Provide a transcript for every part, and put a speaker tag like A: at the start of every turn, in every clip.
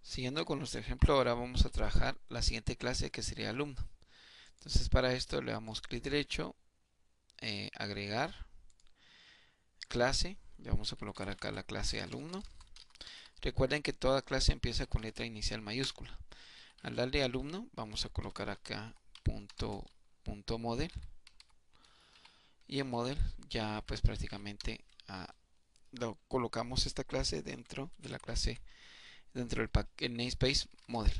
A: Siguiendo con nuestro ejemplo, ahora vamos a trabajar la siguiente clase que sería alumno. Entonces para esto le damos clic derecho, agregar clase, le vamos a colocar acá la clase alumno. Recuerden que toda clase empieza con letra inicial mayúscula. Al darle alumno vamos a colocar acá punto model, y en model ya pues prácticamente lo colocamos esta clase dentro de la clase, dentro del el namespace model.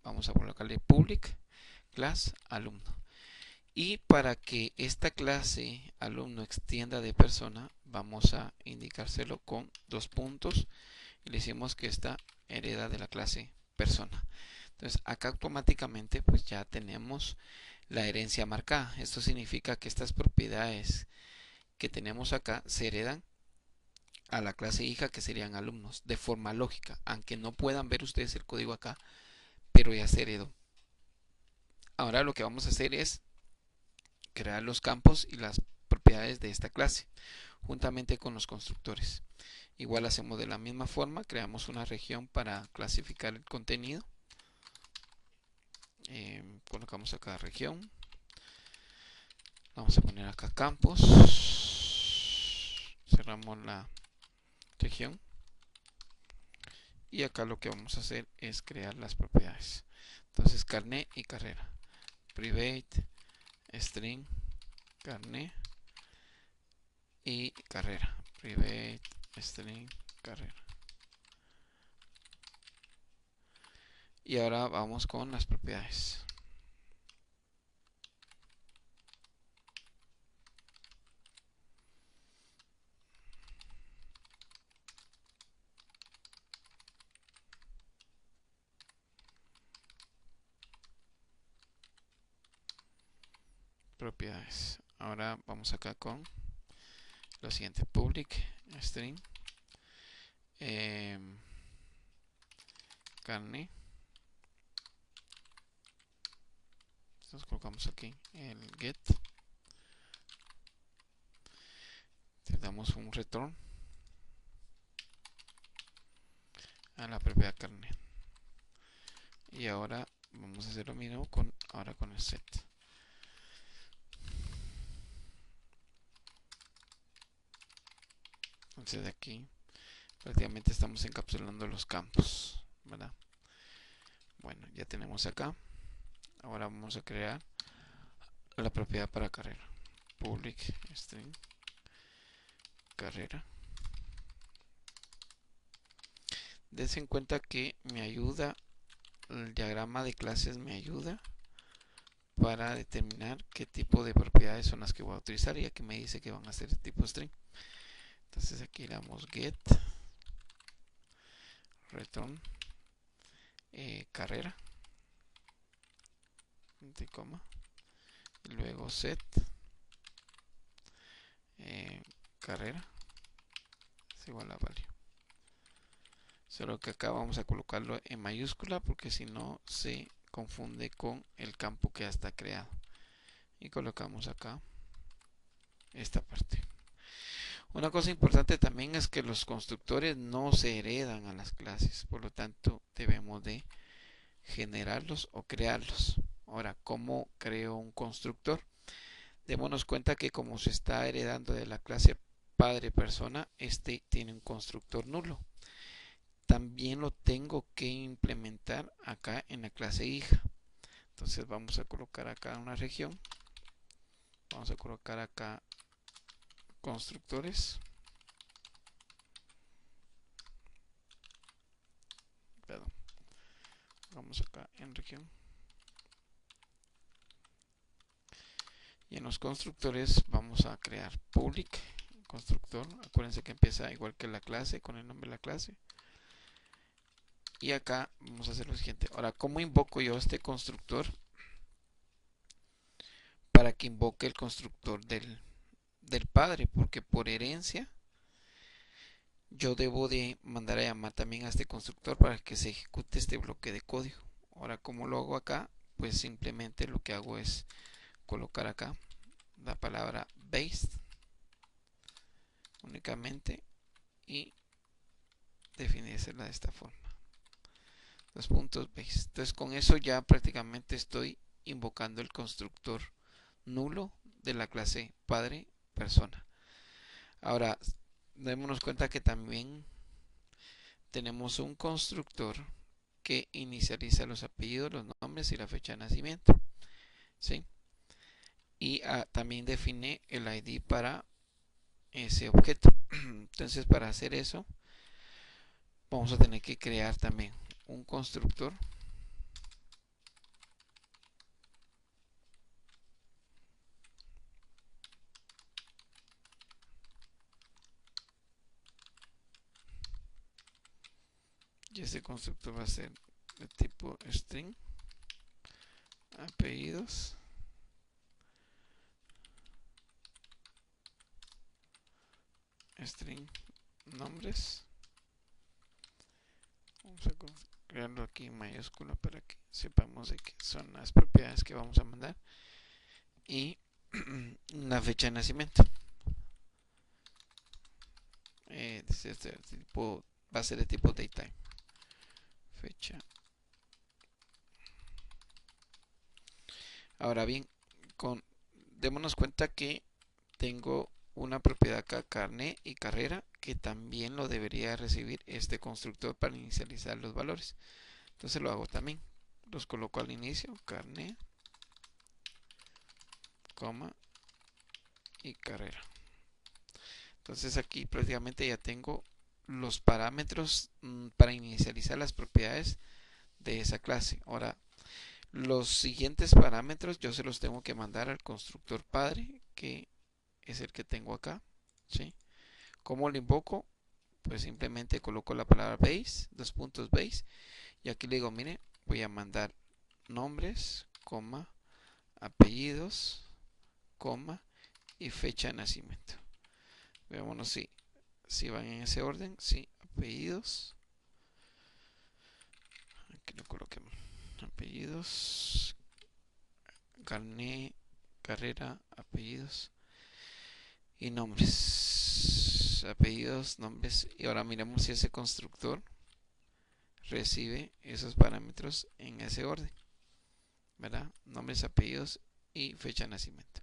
A: Vamos a colocarle public class alumno. Y para que esta clase alumno extienda de persona, vamos a indicárselo con dos puntos y le decimos que esta hereda de la clase persona. Entonces acá automáticamente pues ya tenemos la herencia marcada. Esto significa que estas propiedades que tenemos acá se heredan a la clase hija, que serían alumnos, de forma lógica, aunque no puedan ver ustedes el código acá, pero ya se heredó. Ahora lo que vamos a hacer es crear los campos y las propiedades de esta clase juntamente con los constructores. Igual hacemos de la misma forma, creamos una región para clasificar el contenido. Colocamos acá región, vamos a poner acá campos, cerramos la región y acá lo que vamos a hacer es crear las propiedades. Entonces carnet y carrera, private, string, carnet y carrera, private, string, carrera. Y ahora vamos con las propiedades. Propiedades. Ahora vamos acá con lo siguiente: public string, carne. Entonces colocamos aquí el get, le damos un return a la propiedad carne. Y ahora vamos a hacer lo mismo con el set. Entonces de aquí prácticamente estamos encapsulando los campos, ¿verdad? Bueno, ya tenemos acá. Ahora vamos a crear la propiedad para carrera. Public string carrera. Dense en cuenta que me ayuda, el diagrama de clases me ayuda para determinar qué tipo de propiedades son las que voy a utilizar, y aquí me dice que van a ser de tipo string. Entonces aquí le damos get return carrera, entre coma, y luego set carrera es igual a value. Solo que acá vamos a colocarlo en mayúscula porque si no se confunde con el campo que ya está creado. Y colocamos acá esta parte. Una cosa importante también es que los constructores no se heredan a las clases, por lo tanto debemos de generarlos o crearlos. Ahora, ¿cómo creo un constructor? Démonos cuenta que como se está heredando de la clase padre persona, este tiene un constructor nulo. También lo tengo que implementar acá en la clase hija. Entonces vamos a colocar acá una región. Vamos a colocar acá constructores. Perdón. Vamos acá en región. Y en los constructores vamos a crear public constructor. Acuérdense que empieza igual que la clase, con el nombre de la clase. Y acá vamos a hacer lo siguiente. Ahora, ¿cómo invoco yo este constructor? Para que invoque el constructor del padre, porque por herencia yo debo de mandar a llamar también a este constructor para que se ejecute este bloque de código. Ahora, ¿cómo lo hago acá? Pues simplemente lo que hago es colocar acá la palabra based únicamente y definírsela de esta forma. Dos puntos base. Entonces con eso ya prácticamente estoy invocando el constructor nulo de la clase padre persona. Ahora, démonos cuenta que también tenemos un constructor que inicializa los apellidos, los nombres y la fecha de nacimiento. ¿Sí? Y también define el ID para ese objeto. Entonces, para hacer eso, vamos a tener que crear también un constructor y ese constructor va a ser de tipo string apellidos string nombres. Vamos a crearlo aquí en mayúscula para que sepamos de qué son las propiedades que vamos a mandar y la fecha de nacimiento. Va a ser de tipo datetime. Fecha. Ahora bien, démonos cuenta que tengo una propiedad acá, carné y carrera, que también lo debería recibir este constructor para inicializar los valores. Entonces lo hago también. Los coloco al inicio, carné, coma y carrera. Entonces aquí prácticamente ya tengo los parámetros para inicializar las propiedades de esa clase. Ahora, los siguientes parámetros yo se los tengo que mandar al constructor padre, que es el que tengo acá. ¿Sí? ¿Cómo lo invoco? Pues simplemente coloco la palabra base, dos puntos base, y aquí le digo, mire, voy a mandar nombres, coma, apellidos, coma y fecha de nacimiento. Veámonos si van en ese orden. Sí, apellidos. Aquí lo coloquemos. Apellidos, carné, carrera, apellidos y nombres. Apellidos, nombres. Y ahora miremos si ese constructor recibe esos parámetros en ese orden, ¿verdad? Nombres, apellidos y fecha de nacimiento.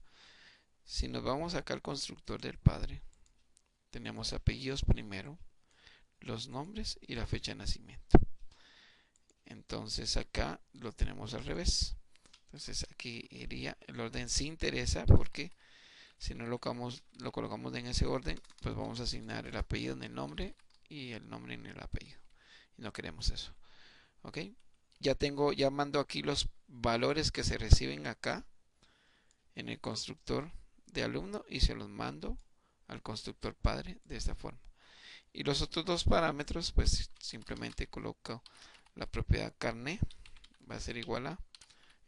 A: Si nos vamos acá al constructor del padre, tenemos apellidos primero, los nombres y la fecha de nacimiento. Entonces acá lo tenemos al revés. Entonces aquí iría el orden sí interesa porque si no lo colocamos en ese orden, pues vamos a asignar el apellido en el nombre y el nombre en el apellido. Y no queremos eso. ¿Ok? Ya mando aquí los valores que se reciben acá en el constructor de alumno y se los mando al constructor padre de esta forma. Y los otros dos parámetros, pues simplemente coloco la propiedad carné, va a ser igual a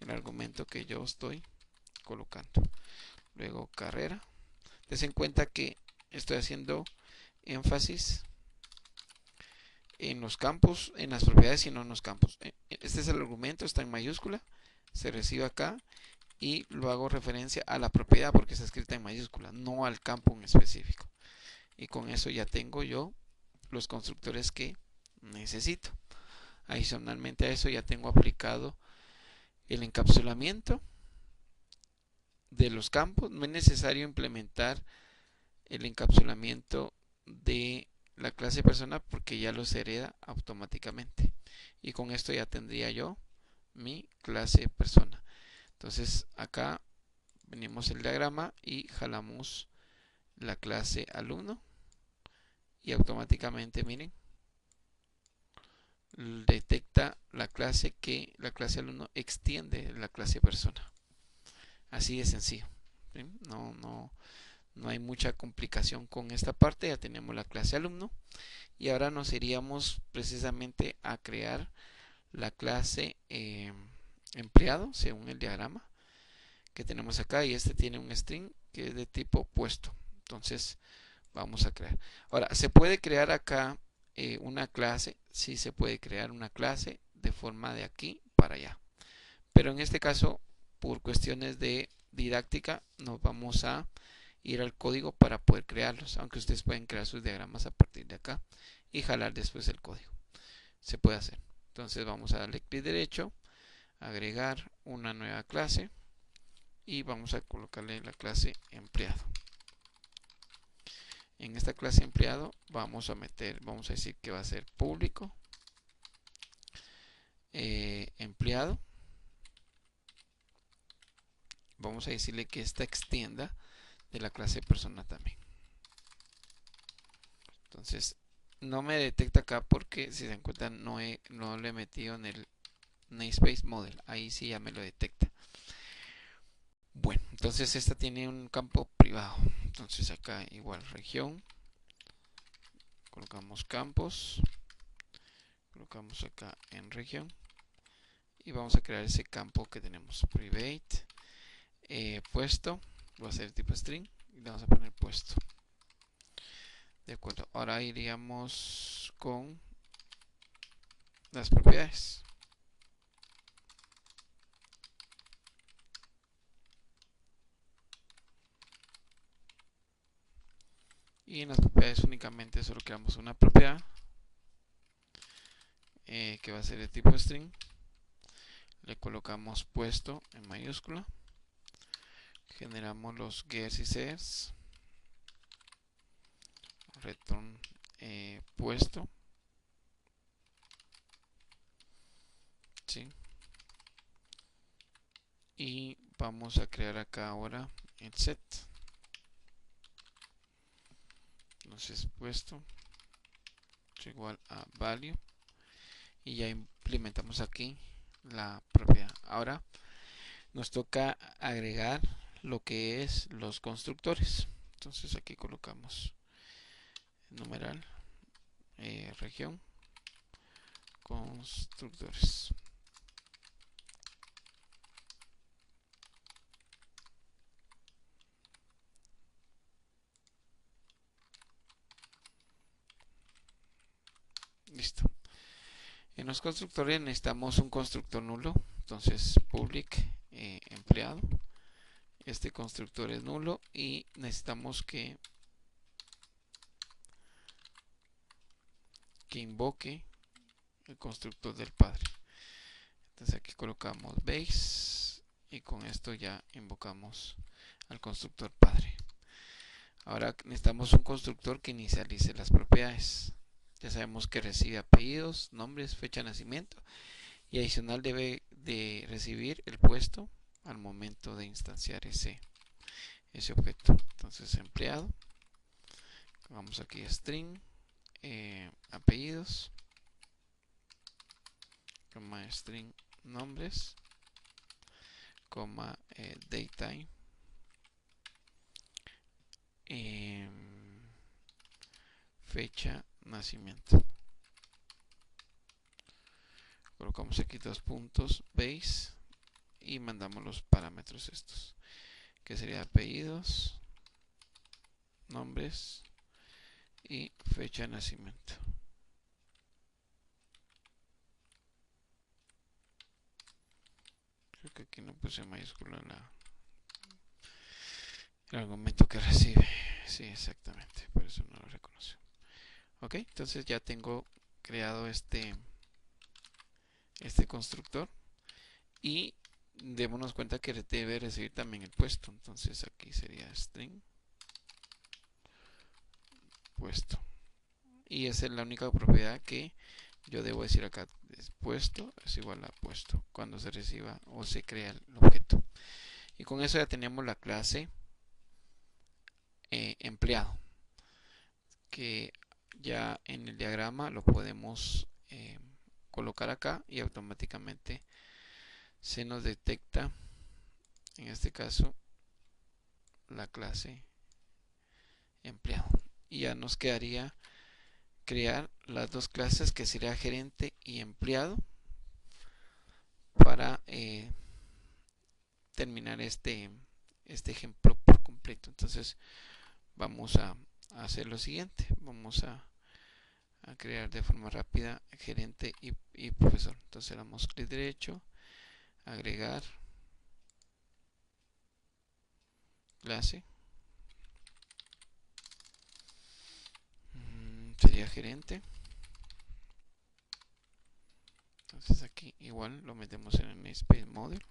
A: el argumento que yo estoy colocando. Luego carrera. Des en cuenta que estoy haciendo énfasis en los campos, en las propiedades y no en los campos. Este es el argumento, está en mayúscula, se recibe acá y lo hago referencia a la propiedad porque está escrita en mayúscula, no al campo en específico. Y con eso ya tengo yo los constructores que necesito. Adicionalmente a eso ya tengo aplicado el encapsulamiento de los campos. No es necesario implementar el encapsulamiento de la clase persona porque ya los hereda automáticamente. Y con esto ya tendría yo mi clase persona. Entonces acá venimos el diagrama y jalamos la clase alumno y automáticamente, miren, detecta la clase alumno extiende la clase persona. Así de sencillo. ¿Sí? No hay mucha complicación con esta parte. Ya tenemos la clase alumno y ahora nos iríamos precisamente a crear la clase empleado según el diagrama que tenemos acá, y este tiene un string que es de tipo puesto. Entonces vamos a crear. Ahora, ¿se puede crear acá una clase? Sí, se puede crear una clase de forma de aquí para allá. Pero en este caso, por cuestiones de didáctica, nos vamos a ir al código para poder crearlos. Aunque ustedes pueden crear sus diagramas a partir de acá y jalar después el código. Se puede hacer. Entonces vamos a darle clic derecho, agregar una nueva clase y vamos a colocarle la clase empleado. En esta clase empleado vamos a decir que va a ser público empleado. Vamos a decirle que esta extienda de la clase persona también. Entonces no me detecta acá porque si se dan cuenta no le he metido en el namespace model. Ahí sí ya me lo detecta. Bueno, entonces esta tiene un campo privado. Entonces acá igual región. Colocamos campos. Colocamos acá en región. Y vamos a crear ese campo que tenemos. Private. Puesto. Va a ser tipo string. Y le vamos a poner puesto. De acuerdo. Ahora iríamos con las propiedades. Y en las propiedades únicamente solo creamos una propiedad que va a ser de tipo string. Le colocamos puesto en mayúscula. Generamos los gets y sets. Return puesto. ¿Sí? Y vamos a crear acá ahora el set. Entonces puesto es igual a value. Y ya implementamos aquí la propiedad. Ahora nos toca agregar lo que es los constructores. Entonces aquí colocamos numeral región constructores. Listo. En los constructores necesitamos un constructor nulo. Entonces public empleado. Este constructor es nulo y necesitamos que invoque el constructor del padre. Entonces aquí colocamos base y con esto ya invocamos al constructor padre. Ahora necesitamos un constructor que inicialice las propiedades. Ya sabemos que recibe apellidos, nombres, fecha de nacimiento y adicional debe de recibir el puesto al momento de instanciar ese objeto. Entonces empleado, vamos aquí a string, apellidos, coma string nombres, coma daytime, fecha nacimiento. Colocamos aquí dos puntos base y mandamos los parámetros estos, que sería apellidos, nombres y fecha de nacimiento. Creo que aquí no puse mayúscula el argumento que recibe. Sí, exactamente, por eso no lo reconoció. Ok, entonces ya tengo creado este constructor y démonos cuenta que debe recibir también el puesto. Entonces aquí sería string puesto. Y esa es la única propiedad que yo debo decir acá. Puesto es igual a puesto cuando se reciba o se crea el objeto. Y con eso ya tenemos la clase empleado, que ya en el diagrama lo podemos colocar acá y automáticamente se nos detecta en este caso la clase empleado. Y ya nos quedaría crear las dos clases que sería gerente y empleado para terminar este ejemplo por completo. Entonces vamos a hacer lo siguiente. Vamos a crear de forma rápida gerente y profesor. Entonces le damos clic derecho, agregar clase, sería gerente, Entonces aquí igual lo metemos en el namespace model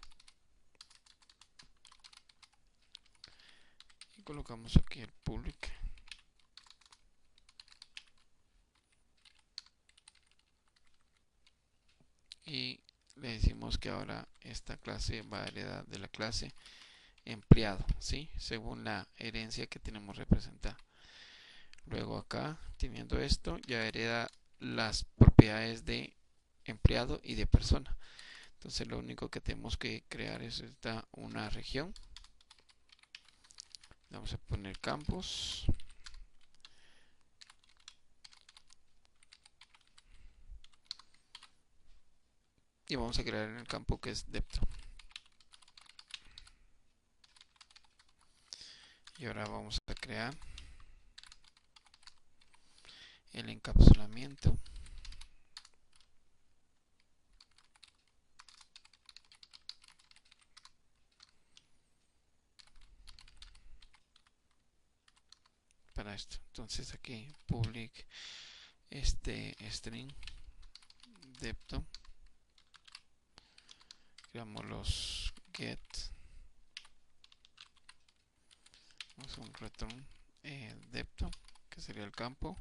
A: y colocamos aquí el public. Y le decimos que ahora esta clase va a heredar de la clase empleado, ¿sí? Según la herencia que tenemos representada. Luego acá, teniendo esto, ya hereda las propiedades de empleado y de persona. Entonces lo único que tenemos que crear es una región. Vamos a poner campus. Y vamos a crear en el campo que es depto. Y ahora vamos a crear el encapsulamiento. Para esto. Entonces aquí public string depto. Creamos los get. Vamos a un return depto, que sería el campo.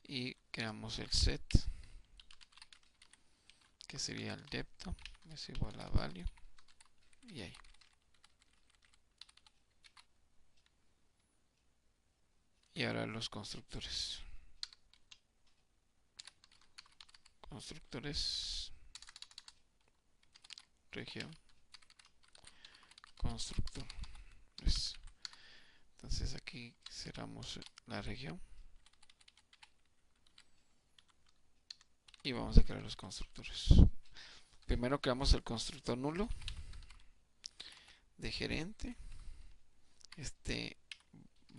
A: Y creamos el set, que sería el depto, es igual a value. Y ahí. Y ahora los constructores. Constructores región constructores. Entonces aquí cerramos la región y vamos a crear los constructores. Primero creamos el constructor nulo de gerente. Este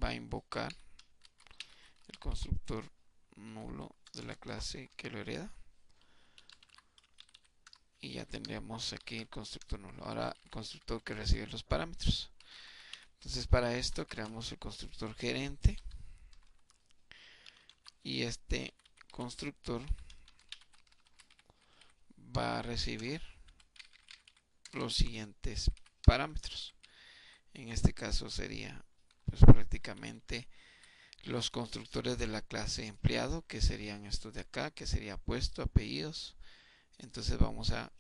A: va a invocar el constructor nulo de la clase que lo hereda. Y ya tendríamos aquí el constructor nulo. Ahora el constructor que recibe los parámetros. Entonces para esto creamos el constructor gerente. Y este constructor va a recibir los siguientes parámetros. En este caso sería pues prácticamente los constructores de la clase empleado, que serían estos de acá, que sería puesto, apellidos. Entonces vamos a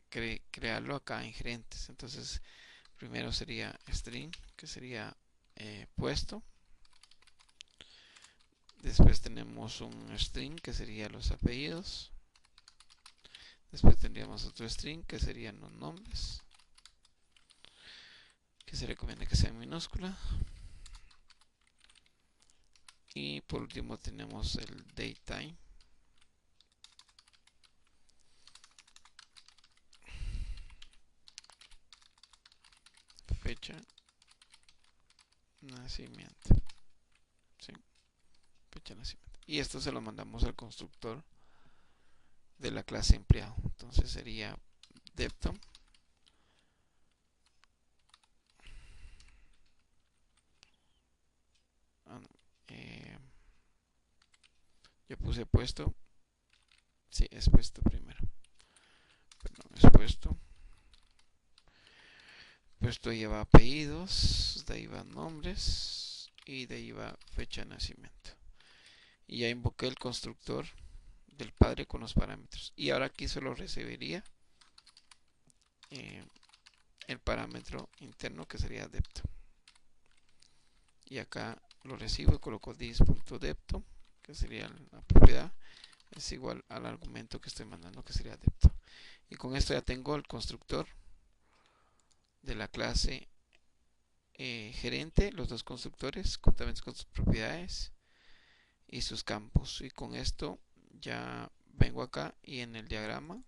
A: crearlo acá en gerentes. Entonces primero sería string, que sería puesto. Después tenemos un string que sería los apellidos. Después tendríamos otro string que serían los nombres, que se recomienda que sea en minúscula. Y por último tenemos el datetime, fecha nacimiento, ¿sí? Fecha nacimiento. Y esto se lo mandamos al constructor de la clase empleado. Entonces sería depto yo puse puesto. Sí, es puesto primero. Perdón, es puesto. Puesto lleva apellidos, de ahí va nombres y de ahí va fecha de nacimiento. Y ya invoqué el constructor del padre con los parámetros. Y ahora aquí solo recibiría el parámetro interno que sería depto. Y acá lo recibo y coloco this.depto, que sería la propiedad, es igual al argumento que estoy mandando, que sería depto. Y con esto ya tengo el constructor de la clase gerente, los dos constructores, juntamente con sus propiedades y sus campos. Y con esto ya vengo acá y en el diagrama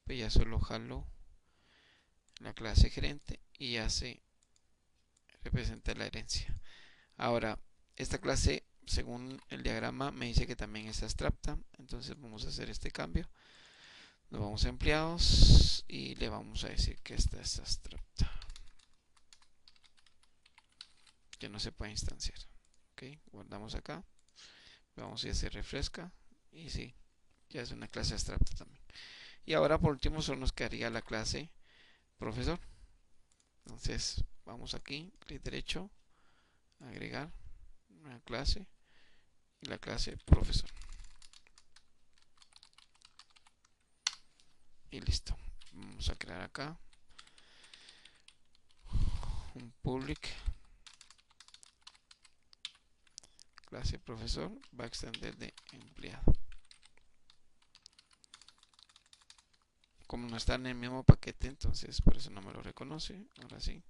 A: pues ya solo jalo la clase gerente y ya se representa la herencia. Ahora, esta clase, según el diagrama, me dice que también es abstracta. Entonces vamos a hacer este cambio. Nos vamos a empleados y le vamos a decir que esta es abstracta, que no se puede instanciar. Ok, guardamos acá. Vamos a ver si se refresca. Y sí, ya es una clase abstracta también. Y ahora por último solo nos quedaría la clase profesor. Entonces vamos aquí, clic derecho, agregar una clase y la clase profesor. Y listo. Vamos a crear acá un public clase profesor, va a extender de empleado. Como no está en el mismo paquete, entonces por eso no me lo reconoce. Ahora sí,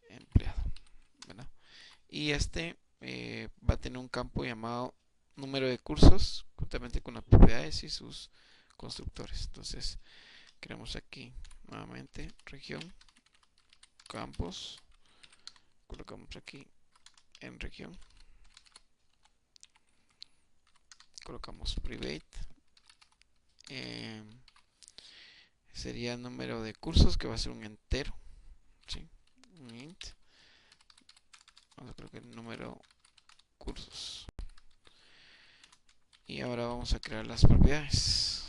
A: empleado, ¿verdad? Y este va a tener un campo llamado número de cursos, juntamente con las propiedades y sus constructores. Entonces creamos aquí nuevamente región, campos, colocamos aquí en región, colocamos private, sería el número de cursos, que va a ser un entero, ¿sí? Un int. Vamos a colocar el número cursos. Y ahora vamos a crear las propiedades.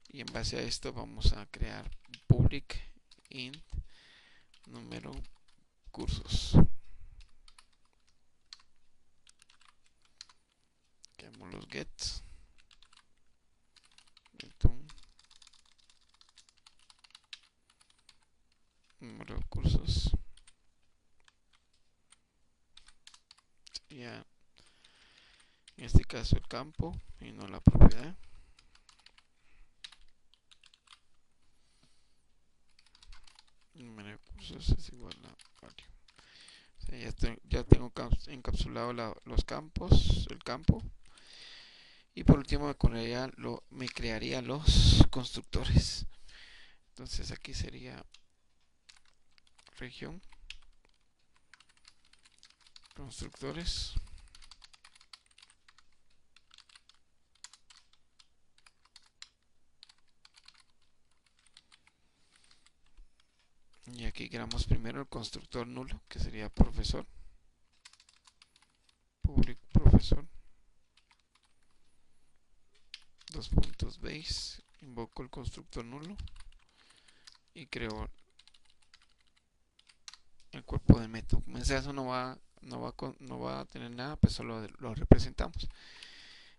A: Y en base a esto vamos a crear public int número cursos. Creamos los gets. Número de cursos. Ya en este caso el campo y no la propiedad. Número de cursos es igual a value. O sea, ya tengo encapsulado los campos, el campo. Y por último me crearía los constructores. Entonces aquí sería región, constructores. Y aquí creamos primero el constructor nulo, que sería profesor. Public profesor. Dos puntos base. Invoco el constructor nulo. Y creo el cuerpo del método. Como en ese caso no va a tener nada, pues solo lo representamos.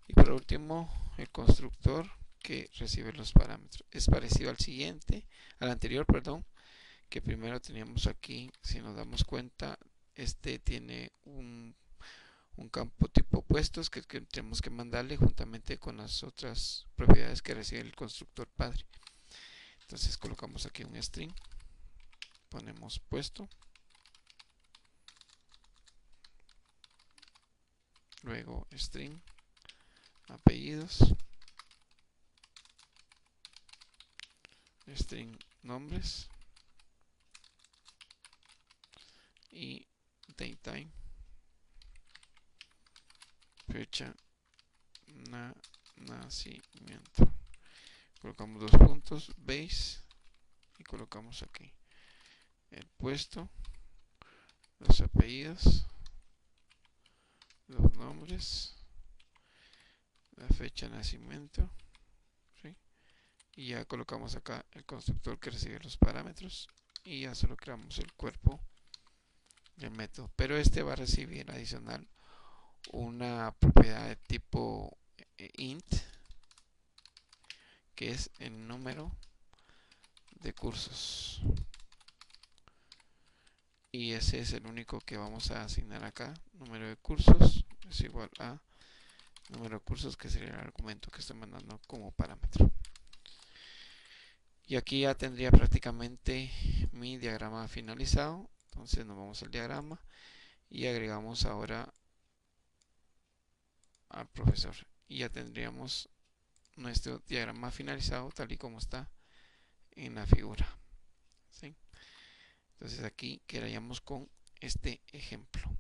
A: Y por último, el constructor que recibe los parámetros. Es parecido al anterior, perdón, que primero teníamos aquí. Si nos damos cuenta, este tiene un campo tipo puestos que tenemos que mandarle juntamente con las otras propiedades que recibe el constructor padre. Entonces colocamos aquí un string, ponemos puesto, luego string apellidos, string nombres y datetime, fecha nacimiento. Colocamos dos puntos base y colocamos aquí el puesto, los apellidos, los nombres, la fecha de nacimiento, ¿sí? Y ya colocamos acá el constructor que recibe los parámetros y ya solo creamos el cuerpo del método, pero este va a recibir adicional una propiedad de tipo int, que es el número de cursos, y ese es el único que vamos a asignar acá. Número de cursos es igual a número de cursos, que sería el argumento que estoy mandando como parámetro. Y aquí ya tendría prácticamente mi diagrama finalizado. Entonces nos vamos al diagrama y agregamos ahora al profesor. Y ya tendríamos nuestro diagrama finalizado tal y como está en la figura, ¿sí? Entonces aquí quedaríamos con este ejemplo.